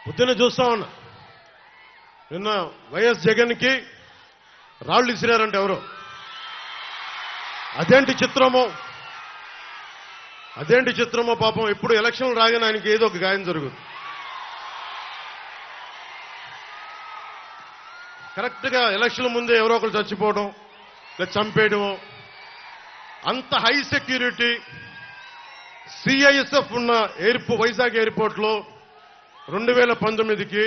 పొద్దున్న చూస్తా ఉన్నా, నిన్న వైఎస్ జగన్కి రాళ్ళు ఇసిరారంటే ఎవరు? అదేంటి చిత్రమో పాపం. ఎప్పుడు ఎలక్షన్లు రాగానే ఆయనకి ఏదో ఒక గాయం జరుగుతుంది. కరెక్ట్గా ఎలక్షన్ ముందే ఎవరో ఒకరు చచ్చిపోవడం లేదా చంపేయడం. అంత హై సెక్యూరిటీ సిఐఎస్ఎఫ్ ఉన్న వైజాగ్ ఎయిర్పోర్ట్లో 2019కి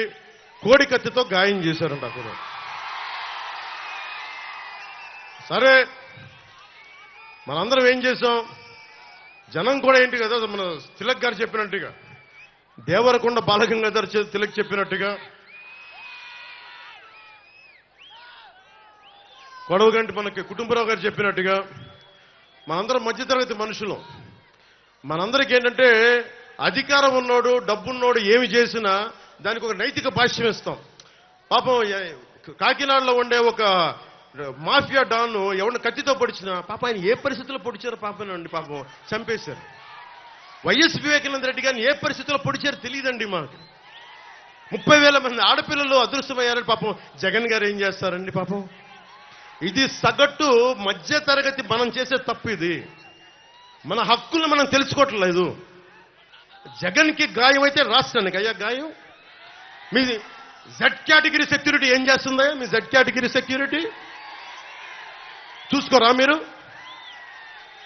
కోడి కత్తితో గాయం చేశారంట అక్కడ. సరే, మనందరం ఏం చేశాం? జనం కూడా ఏంటి కదా, మన తిలక్ గారు చెప్పినట్టుగా, దేవరకొండ బాలగంగాధర్ తిలక్ చెప్పినట్టుగా, కొడవగంటి మనకి కుటుంబరావు గారు చెప్పినట్టుగా, మనందరం మధ్యతరగతి మనుషులు. మనందరికీ ఏంటంటే అధికారం ఉన్నోడు, డబ్బున్నోడు ఏమి చేసినా దానికి ఒక నైతిక భాష్యం ఇస్తాం. పాపం కాకినాడలో ఉండే ఒక మాఫియా డాన్ ఎవరిని కత్తితో పొడిచినా పాపం ఆయన ఏ పరిస్థితుల్లో పొడిచారో పాపనండి, పాపం చంపేశారు. వైఎస్ వివేకానంద రెడ్డి గారిని ఏ పరిస్థితుల్లో పొడిచారో తెలియదండి మాకు. 30,000 మంది ఆడపిల్లలు అదృశ్యమయ్యారని పాపం జగన్ గారు ఏం చేస్తారండి పాపం. ఇది సగటు మధ్య తరగతి మనం చేసే తప్పు. ఇది మన హక్కులను మనం తెలుసుకోవట్లేదు. జగన్కి గాయం అయితే రాష్ట్రానికి అయ్యా గాయం. మీ జెడ్ కేటగిరీ సెక్యూరిటీ ఏం చేస్తుందా? మీ జెడ్ కేటగిరీ సెక్యూరిటీ చూసుకోరా మీరు?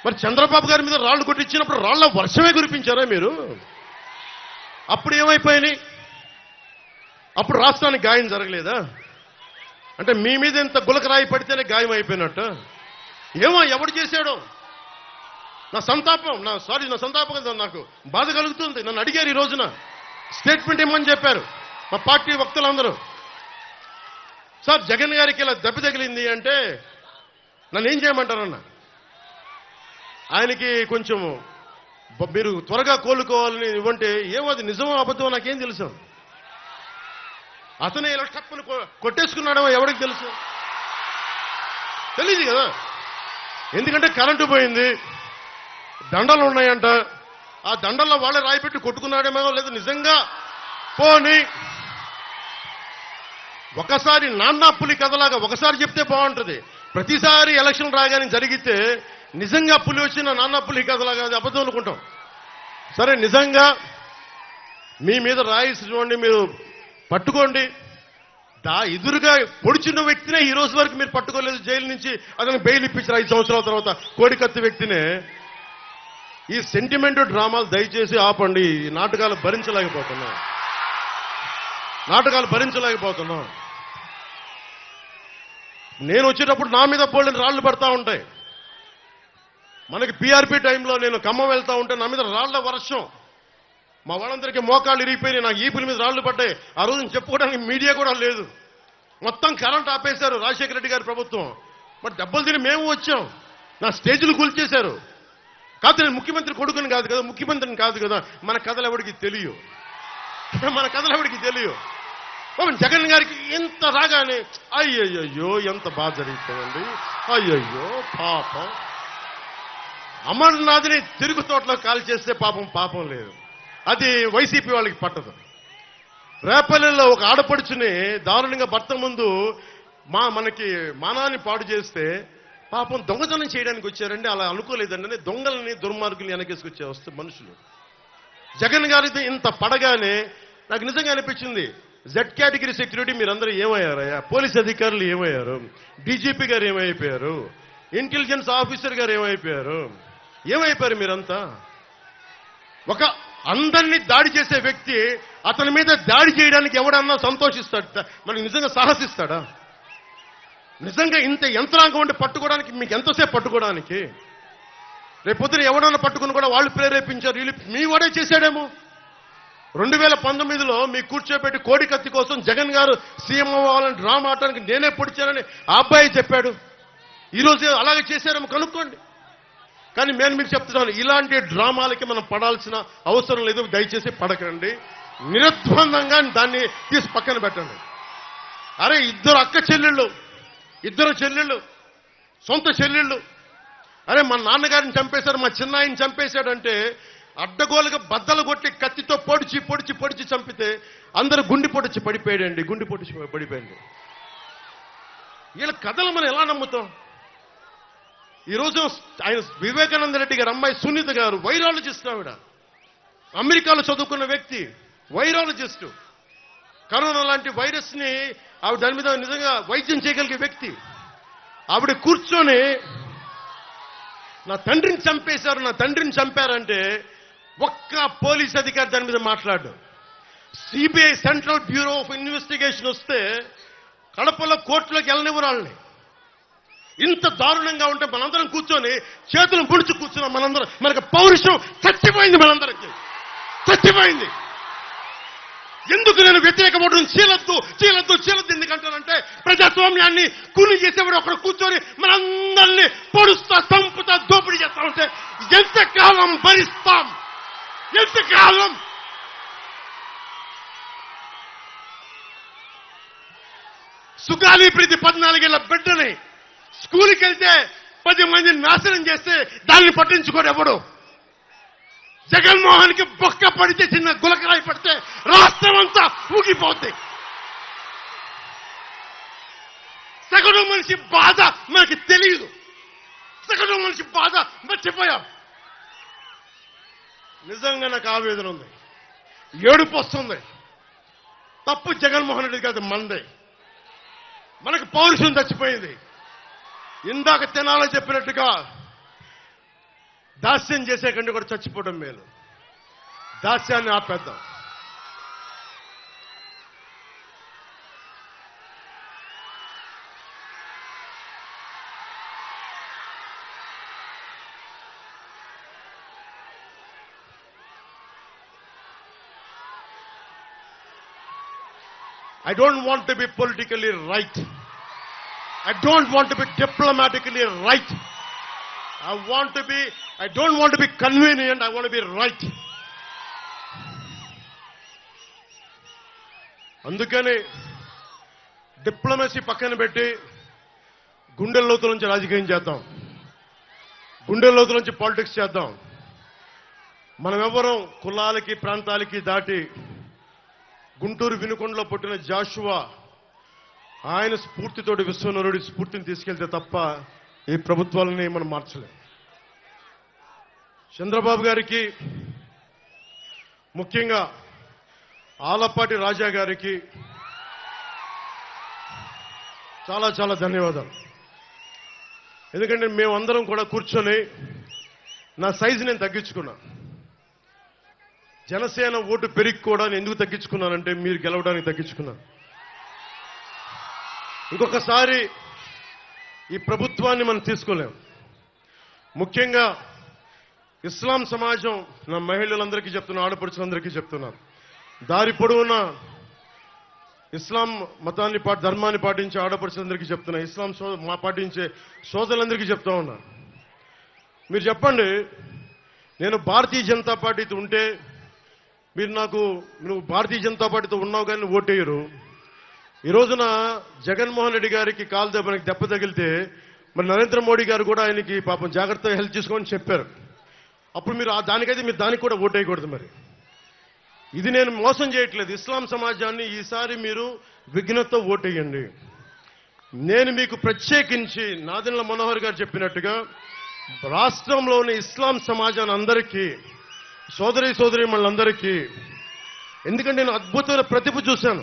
మరి చంద్రబాబు గారి మీద రాళ్లు కొట్టించినప్పుడు రాళ్ల వర్షమే కురిపించారా మీరు? అప్పుడు ఏమైపోయినాయి? అప్పుడు రాష్ట్రానికి గాయం జరగలేదా? అంటే మీ మీద ఇంత గులకరాయి పడితేనే గాయం అయిపోయినట్టు. ఏమో ఎవడు చేశాడో నా సంతాపం నాకు బాధ కలుగుతుంది. నన్ను అడిగారు ఈ రోజున స్టేట్మెంట్ ఇమ్మని చెప్పారు మా పార్టీ వక్తలందరూ. సార్ జగన్ గారికి ఇలా దెబ్బ తగిలింది అంటే నన్ను ఏం చేయమంటారన్న? ఆయనకి కొంచెం మీరు త్వరగా కోలుకోవాలని ఇవ్వంటే ఏమో అది నిజమో అబద్ధమో నాకేం తెలుసు. అతనే ఇలా టప్పును కొట్టేసుకున్నాడేమో ఎవరికి తెలుసు? తెలియదు కదా. ఎందుకంటే కరెంటు పోయింది, దండలు ఉన్నాయంట. ఆ దండల్లో వాళ్ళే రాయిపెట్టి కొట్టుకున్నాడేమో, లేదు నిజంగా పోని ఒకసారి నాన్న పులి కథలాగా ఒకసారి చెప్తే బాగుంటుంది. ప్రతిసారి ఎలక్షన్ రాగానే జరిగితే నిజంగా పులి వచ్చిన నాన్న పులి కథలాగా అది అబద్ధం అనుకుంటాం. సరే, నిజంగా మీ మీద రాయిసినోండి మీరు పట్టుకోండి. ఎదురుగా పొడిచిన వ్యక్తినే ఈ రోజు వరకు మీరు పట్టుకోలేదు. జైలు నుంచి అతను బెయిల్ ఇప్పించారు 5 సంవత్సరాల తర్వాత. కోడికత్తి వ్యక్తినే. ఈ సెంటిమెంట్ డ్రామాలు దయచేసి ఆపండి. ఈ నాటకాలు భరించలేకపోతున్నాం. నేను వచ్చేటప్పుడు నా మీద పోలిన రాళ్లు పడతా ఉంటాయి. మనకి పీఆర్పీ టైంలో నేను ఖమ్మం వెళ్తా ఉంటే నా మీద రాళ్ల వర్షం. మా వాళ్ళందరికీ మోకాళ్ళు ఇరిగిపోయినాయి, నాకు ఈపుల మీద రాళ్లు పడ్డాయి. ఆ రోజున చెప్పుకోవడానికి మీడియా కూడా లేదు. మొత్తం కరెంట్ ఆపేశారు రాజశేఖర రెడ్డి గారి ప్రభుత్వం. మరి దెబ్బలు తిని మేము వచ్చాం. నా స్టేజ్లు కూల్చేశారు. కాదు, నేను ముఖ్యమంత్రి కొడుకుని కాదు కదా, ముఖ్యమంత్రిని కాదు కదా. మన కథలు ఎవరికి తెలియవు. జగన్ గారికి ఇంత రాగానే అయ్యయ్యో ఎంత బాధ జరుగుతుందండి. అయ్యయ్యో పాపం. అమర్నాథ్ని తిరుగు తోటలో కాల్ చేస్తే పాపం లేదు. అది వైసీపీ వాళ్ళకి పట్టదు. రేపల్లెల్లో ఒక ఆడపడుచుని దారుణంగా భర్త ముందు మనకి మానాన్ని పాడు చేస్తే పాపం దొంగతనం చేయడానికి వచ్చారండి. అలా అనుకోలేదండి. దొంగలని దుర్మార్గుల్ని వెనకేసుకొచ్చే వస్తే మనుషులు. జగన్ గారిది ఇంత పడగానే నాకు నిజంగా అనిపించింది, జెడ్ కేటగిరీ సెక్యూరిటీ మీరందరూ ఏమయ్యారయ్యా? పోలీస్ అధికారులు ఏమయ్యారు? డీజీపీ గారు ఏమైపోయారు? ఇంటెలిజెన్స్ ఆఫీసర్ గారు ఏమైపోయారు మీరంతా? ఒక అందరినీ దాడి చేసే వ్యక్తి అతని మీద దాడి చేయడానికి ఎవడన్నా సంతోషిస్తాడు? మనకి నిజంగా సాహసిస్తాడా? నిజంగా ఇంత యంత్రాంగం ఉండి పట్టుకోవడానికి మీకు ఎంతసేపు పట్టుకోవడానికి? రేపొద్దున ఎవడన్నా పట్టుకుని కూడా వాళ్ళు ప్రేరేపించారు, వీళ్ళు మీ వాడే చేశాడేమో. 2019లో మీ కూర్చోబెట్టి కోడి కత్తి కోసం జగన్ గారు సీఎం అవ్వాలని డ్రామా ఆడటానికి నేనే పొడిచానని ఆ అబ్బాయి చెప్పాడు. ఈరోజు అలాగే చేశారేమో కనుక్కోండి. కానీ నేను మీకు చెప్తున్నాను, ఇలాంటి డ్రామాలకి మనం పడాల్సిన అవసరం లేదు. దయచేసి పడకండి. నిర్ద్వందంగా దాన్ని తీసి పక్కన పెట్టండి. అరే, ఇద్దరు చెల్లెళ్ళు, సొంత చెల్లెళ్ళు. అరే, మా నాన్నగారిని చంపేశారు, మా చిన్నాయిని చంపేశాడంటే అడ్డగోలుగా బద్దలు కొట్టి కత్తితో పొడిచి పొడిచి పొడిచి చంపితే అందరూ గుండి పొడిచి పడిపోయాడండి, గుండి పొడిచి పడిపోయింది. వీళ్ళ కథలు మనం ఎలా నమ్ముతాం? ఈరోజు ఆయన వివేకానంద రెడ్డి గారు అమ్మాయి సునీత గారు వైరాలజిస్ట్, ఆవిడ అమెరికాలో చదువుకున్న వ్యక్తి, వైరాలజిస్టు. కరోనా లాంటి వైరస్ ని ఆవిడ దాని మీద నిజంగా వైద్యం చేయగలిగే వ్యక్తి. ఆవిడ కూర్చొని నా తండ్రిని చంపేశారు, నా తండ్రిని చంపారంటే ఒక్క పోలీస్ అధికారి దాని మీద మాట్లాడు. CBI central bureau of investigation వస్తే కడపలో కోర్టులోకి వెళ్ళనివ్వరు వాళ్ళని. ఇంత దారుణంగా ఉంటే మనందరం కూర్చొని చేతులు ముడిచి కూర్చున్నాం. మనందరం, మనకు పౌరుషం చచ్చిపోయింది, మనందరికి చచ్చిపోయింది. ఎందుకు నేను వ్యతిరేకపడడం? చీలద్దు చీలద్దు చీలద్దు ఎందుకంటానంటే ప్రజాస్వామ్యాన్ని కూలి చేసేవాడు ఒకడు కూర్చొని మనందరినీ పొడుస్తా, చంపుతా, దోపిడీ చేస్తా ఉంటే ఎంతకాలం భరిస్తాం? ఎంతకాలం? సుగాలి ప్రీతి 14 ఏళ్ల బిడ్డని స్కూల్కి వెళ్తే 10 మందిని నాశనం చేస్తే దాన్ని పట్టించుకోడు ఎవడు. జగన్మోహన్ కి బొక్క పడితే, చిన్న గులకరాయి పడితే రాష్ట్రం అంతా ఊగిపోద్ది. సగటు మనిషి బాధ మనకి తెలియదు, సగటు మనిషి బాధ మర్చిపోయాం. నిజంగా నాకు ఆవేదన ఉంది, ఏడుపు వస్తుంది. తప్పు జగన్మోహన్ రెడ్డి కాదు, మందే. మనకు పౌరుషం చచ్చిపోయింది. ఇందాక తినాలని చెప్పినట్టుగా దాస్యం చేసే కంటే కూడా చచ్చిపోవడం మేలు. దాస్యాన్ని ఆపేద్దాం. I don't want to be politically right. I don't want to be diplomatically right. I don't want to be convenient. I want to be right. అందుకని డిప్లొమసీ పక్కన పెట్టి గుండెల లోతుల నుంచి రాజకీయం చేద్దాం, గుండెల లోతుల నుంచి పాలిటిక్స్ చేద్దాం. మనం ఎవరం కులాలకి ప్రాంతాలకి దాటి గుంటూరు వినుకొండలో పుట్టిన జాషువా ఆయన స్ఫూర్తితోటి విశ్వనరుడి స్ఫూర్తిని తీసుకెళ్తే తప్ప ఈ ప్రభుత్వాలని మనం మార్చలేం. చంద్రబాబు గారికి, ముఖ్యంగా ఆలపాటి రాజా గారికి చాలా చాలా ధన్యవాదాలు. ఎందుకంటే మేమందరం కూడా కూర్చొని నా సైజు నేను తగ్గించుకున్నా. జనసేన ఓటు పెరిగి కూడా నేను ఎందుకు తగ్గించుకున్నానంటే మీరు గెలవడానికి తగ్గించుకున్నాను. ఇంకొకసారి ఈ ప్రభుత్వాన్ని మనం తీసుకోలేం. ముఖ్యంగా ఇస్లాం సమాజం, నా మహిళలందరికీ చెప్తున్నా, ఆడపడుచులందరికీ చెప్తున్నాను, దారి పొడవునా ఇస్లాం మతాన్ని ధర్మాన్ని పాటించే ఆడపడుచులందరికీ చెప్తున్నా, ఇస్లాం పాటించే సోదరులందరికీ చెప్తా ఉన్నా. మీరు చెప్పండి, నేను భారతీయ జనతా పార్టీతో ఉంటే మీరు నువ్వు భారతీయ జనతా పార్టీతో ఉన్నావు కానీ ఓటేయరు. ఈ రోజున జగన్మోహన్ రెడ్డి గారికి కాలు దెబ్బ తగిలితే మరి నరేంద్ర మోడీ గారు కూడా ఆయనకి పాపం జాగ్రత్తగా హెల్ప్ చేసుకోమని చెప్పారు. అప్పుడు మీరు దానికైతే మీరు దానికి కూడా ఓటేయకూడదు. మరి ఇది నేను మోసం చేయట్లేదు. ఇస్లాం సమాజాన్ని ఈసారి మీరు విఘ్నతతో ఓటేయండి. నేను మీకు ప్రత్యేకించి నాదెండ్ల మనోహర్ గారు చెప్పినట్టుగా రాష్ట్రంలోని ఇస్లాం సమాజాన్ని అందరికీ, సోదరీమణులందరికీ, ఎందుకంటే నేను అద్భుతమైన ప్రతిభ చూశాను,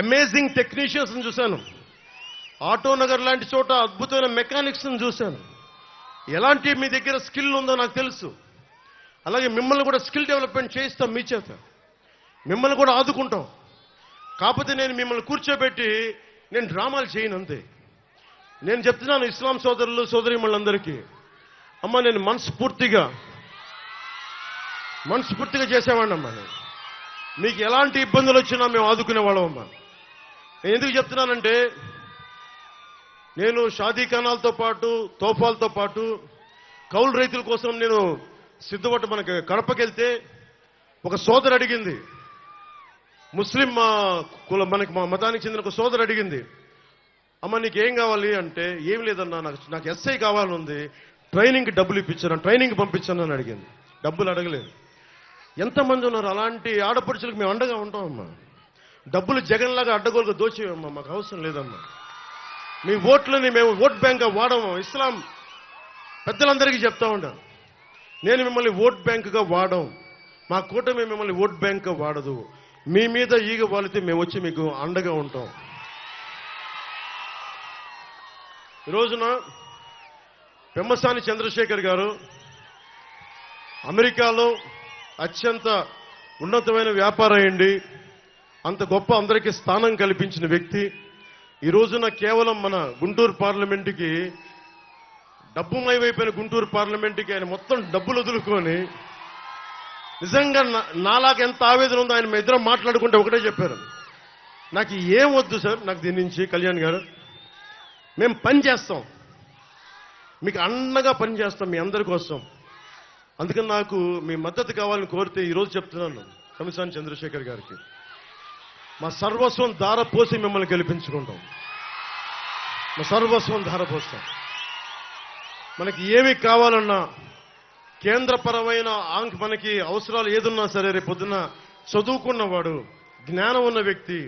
అమేజింగ్ టెక్నీషియన్స్ చూశాను, ఆటోనగర్ లాంటి చోట అద్భుతమైన మెకానిక్స్ చూశాను. ఎలాంటి మీ దగ్గర స్కిల్ ఉందో నాకు తెలుసు. అలాగే మిమ్మల్ని కూడా స్కిల్ డెవలప్మెంట్ చేయిస్తాం, మీ చేత మిమ్మల్ని కూడా ఆదుకుంటాం. కాకపోతే నేను మిమ్మల్ని కూర్చోబెట్టి నేను డ్రామాలు చేయను, అంతే. నేను చెప్తున్నాను ఇస్లాం సోదరులు సోదరీమణులందరికీ, అమ్మ నేను మనస్ఫూర్తిగా చేసేవాడిని అమ్మా. మీకు ఎలాంటి ఇబ్బందులు వచ్చినా మేము ఆదుకునేవాళ్ళం అమ్మా. నేను ఎందుకు చెప్తున్నానంటే నేను షాదీఖానాలతో పాటు, తోఫాలతో పాటు కౌలు రైతుల కోసం నేను సిద్ధపట్టు మనకి కడపకెళ్తే ఒక సోదరు అడిగింది, ముస్లిం మనకి మా మతానికి చెందిన ఒక సోదరు అడిగింది, అమ్మ నీకేం కావాలి అంటే, ఏం లేదన్నా నాకు ఎస్ఐ కావాలని ఉంది, ట్రైనింగ్కి డబ్బులు ఇప్పించాను, ట్రైనింగ్ పంపించాను అని అడిగింది. డబ్బులు అడగలేదు. ఎంతమంది ఉన్నారు అలాంటి ఆడపడుచులకు మేము అండగా ఉంటామమ్మా. డబ్బులు జగన్లాగా అడ్డగోలుగా దోచేవమ్మా, మాకు అవసరం లేదమ్మా. మీ ఓట్లని మేము ఓట్ బ్యాంక్గా వాడము. ఇస్లాం పెద్దలందరికీ చెప్తా ఉంటాం, నేను మిమ్మల్ని ఓట్ బ్యాంకుగా వాడం, మా కూటమి మిమ్మల్ని ఓట్ బ్యాంక్గా వాడదు. మీ మీద ఈగ వాలితే మేము వచ్చి మీకు అండగా ఉంటాం. ఈ రోజున పెమ్మసాని చంద్రశేఖర్ గారు అమెరికాలో అత్యంత ఉన్నతమైన వ్యాపారం అయ్యండి, అంత గొప్ప అందరికీ స్థానం కల్పించిన వ్యక్తి. ఈ రోజున కేవలం మన గుంటూరు పార్లమెంటుకి డబ్బుమయమైపోయిన గుంటూరు పార్లమెంటుకి ఆయన మొత్తం డబ్బులు వదులుకొని నిజంగా నాలాగా ఎంత ఆవేదన ఉందో ఆయన మీ ఇద్దరం మాట్లాడుకుంటే ఒకటే చెప్పారు, నాకు ఏం వద్దు సార్, నాకు దీని నుంచి కళ్యాణ్ గారు మేము పని చేస్తాం, మీకు అండగా పని చేస్తాం మీ అందరి కోసం. అందుకని నాకు మీ మద్దతు కావాలని కోరితే ఈరోజు చెప్తున్నాను పెమ్మసాని చంద్రశేఖర్ గారికి, మా సర్వస్వం ధారపోసి మిమ్మల్ని గెలిపించుకుంటాం. మా సర్వస్వం ధారపోస్తాం. మనకి ఏమి కావాలన్నా కేంద్రపరమైన మనకి అవసరాలు ఏదున్నా సరే రేపు పొద్దున్న చదువుకున్నవాడు, జ్ఞానం ఉన్న వ్యక్తి,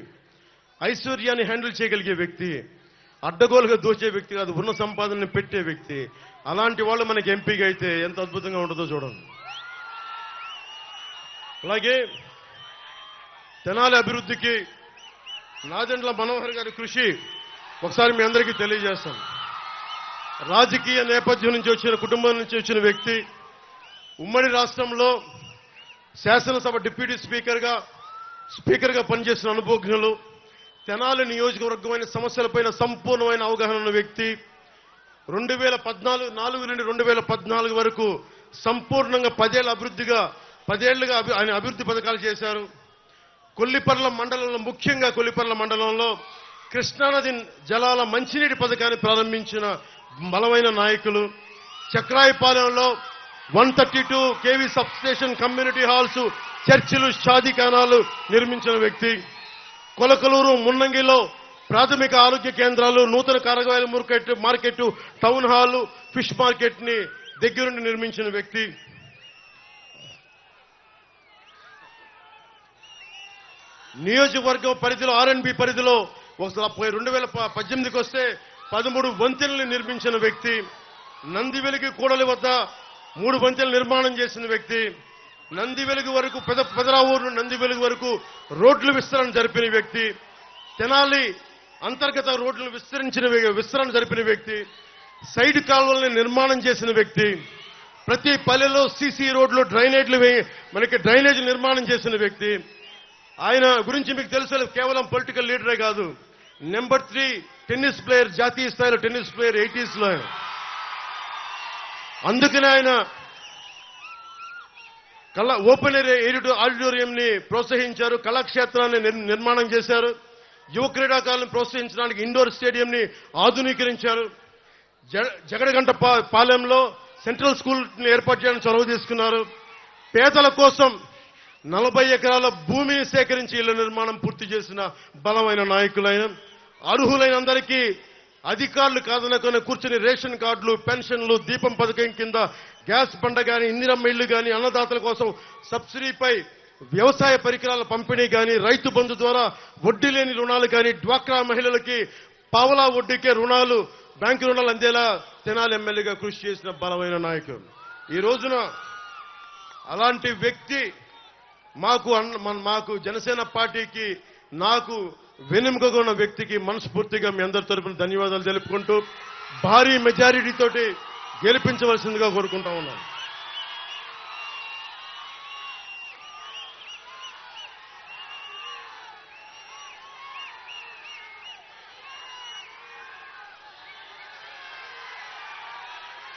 ఐశ్వర్యాన్ని హ్యాండిల్ చేయగలిగే వ్యక్తి, అడ్డగోలుగా దోచే వ్యక్తి కాదు, ఉన్న సంపాదనని పెట్టే వ్యక్తి. అలాంటి వాళ్ళు మనకి ఎంపీగా అయితే ఎంత అద్భుతంగా ఉంటుందో చూడండి. అలాగే తెనాలి అభివృద్ధికి నాదెండ్ల మనోహర్ గారి కృషి ఒకసారి మీ అందరికీ తెలియజేస్తాం. రాజకీయ నేపథ్యం నుంచి వచ్చిన కుటుంబం నుంచి వచ్చిన వ్యక్తి, ఉమ్మడి రాష్ట్రంలో శాసనసభ డిప్యూటీ స్పీకర్గా పనిచేసిన అనుభవజ్ఞులు, తెనాలి నియోజకవర్గమైన సమస్యలపైన సంపూర్ణమైన అవగాహన ఉన్న వ్యక్తి. 2014 నుండి 2014 వరకు సంపూర్ణంగా 10 ఏళ్లుగా ఆయన అభివృద్ధి పథకాలు చేశారు. కొల్లిపర్ల మండలంలో, ముఖ్యంగా కొల్లిపర్ల మండలంలో కృష్ణానది జలాల మంచినీటి పథకాన్ని ప్రారంభించిన బలమైన నాయకులు. చక్రాయపాలెంలో 132 kV సబ్స్టేషన్, కమ్యూనిటీ హాల్స్, చర్చిలు, షాదీఖానాలు నిర్మించిన వ్యక్తి. కొలకలూరు, మున్నంగిలో ప్రాథమిక ఆరోగ్య కేంద్రాలు, నూతన కూరగాయల market, town hall, fish market ని దగ్గరుండి నిర్మించిన వ్యక్తి. నియోజకవర్గం పరిధిలో R&B పరిధిలో 2018కి వస్తే 13 వంతెనలు నిర్మించిన వ్యక్తి. నందివెలుగు కూడలి వద్ద 3 వంతెనలు నిర్మాణం చేసిన వ్యక్తి. నందివెలుగు వరకు పెదరావూరు నందివెలుగు వరకు రోడ్లు విస్తరణ జరిపిన వ్యక్తి. తెనాలి అంతర్గత రోడ్లు విస్తరణ జరిపిన వ్యక్తి. సైడ్ కాలువల్ని నిర్మాణం చేసిన వ్యక్తి. ప్రతి పల్లెలో సీసీ రోడ్లు, డ్రైనేజ్ నిర్మాణం చేసిన వ్యక్తి. ఆయన గురించి మీకు తెలుసు, కేవలం పొలిటికల్ లీడరే కాదు, నెంబర్ 3 టెన్నిస్ ప్లేయర్, జాతీయ స్థాయిలో టెన్నిస్ ప్లేయర్ 80s లో. అందుకనే ఆయన ఓపెన్ ఏరియా ఆడిటోరియంని ప్రోత్సహించారు, కళాక్షేత్రాన్ని నిర్మాణం చేశారు, యువ క్రీడాకారులను ప్రోత్సహించడానికి ఇండోర్ స్టేడియంని ఆధునీకరించారు. జగడగంట పాలెంలో సెంట్రల్ స్కూల్ని ఏర్పాటు చేయడానికి చొరవ తీసుకున్నారు. పేదల కోసం 40 ఎకరాల భూమిని సేకరించి ఇళ్ల నిర్మాణం పూర్తి చేసిన బలమైన నాయకులైన, అర్హులైన అందరికీ అధికారులు కాదనుకుని కూర్చుని రేషన్ కార్డులు, పెన్షన్లు, దీపం పథకం కింద గ్యాస్ బండ కానీ, ఇందిరమ్మ ఇళ్లు కానీ, అన్నదాతల కోసం సబ్సిడీపై వ్యవసాయ పరికరాల పంపిణీ కానీ, రైతు బంధు ద్వారా వడ్డీ లేని రుణాలు కానీ, డ్వాక్రా మహిళలకి పావలా వడ్డీకే రుణాలు, బ్యాంకు రుణాలు అందేలా తెనాలి ఎమ్మెల్యేగా కృషి చేసిన బలమైన నాయకుడు. ఈ రోజున అలాంటి వ్యక్తి మాకు జనసేన పార్టీకి, నాకు వెన్నెముకగా ఉన్న వ్యక్తికి మనస్ఫూర్తిగా మీ అందరి తరపున ధన్యవాదాలు తెలుపుకుంటూ భారీ మెజారిటీతోటి గెలిపించవలసిందిగా కోరుకుంటా ఉన్నాను.